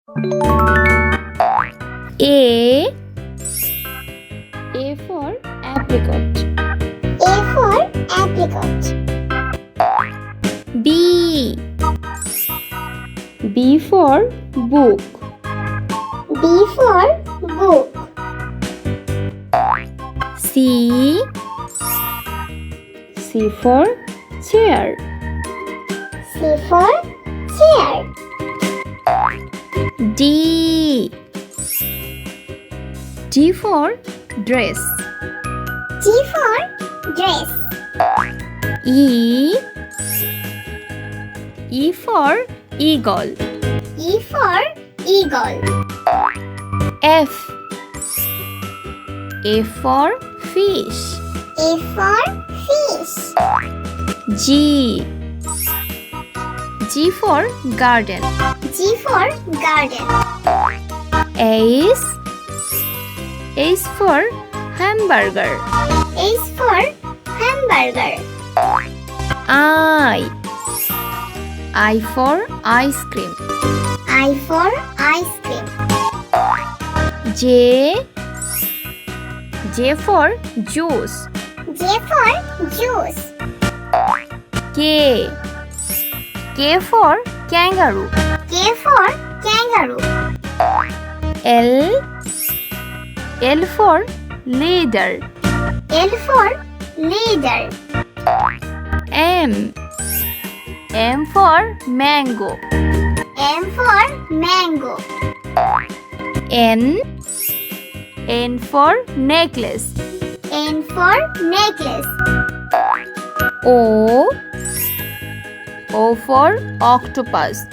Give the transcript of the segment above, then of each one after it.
A for apricot. A for apricot. B for book. B for book. C for chair. C for chair. D for dress. D for dress. E for eagle. E for eagle. F for fish. A for fish. G for garden. G for garden. H for hamburger. H for hamburger. I for ice cream. I for ice cream. J for juice. J for juice. K for kangaroo. K for kangaroo. L for leader. L for leader. M for mango. M for mango. N for necklace. N for necklace. O for octopus.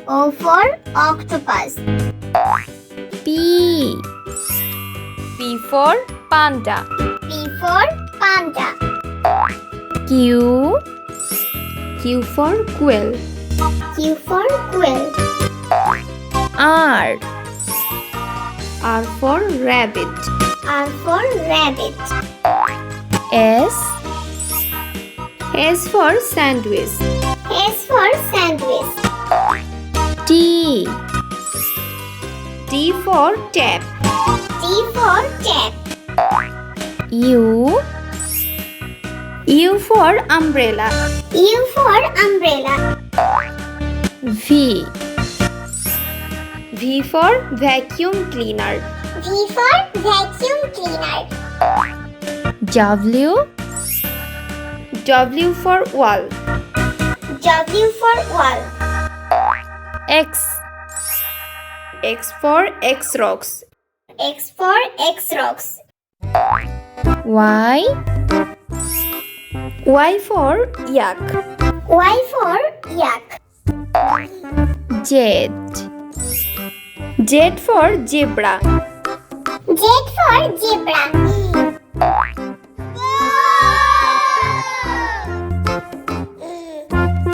O for octopus. P for panda. P for panda. Q for quail. Q for quail. R for rabbit. R for rabbit. S for sandwich. S for sandwich. T for tap. T for tap. U for umbrella. U for umbrella. V for vacuum cleaner. V for vacuum cleaner. W for wall. W for wall. X for X-rocks. X for X-rocks. Y for yak. Y for yak. Z for zebra. Z for zebra.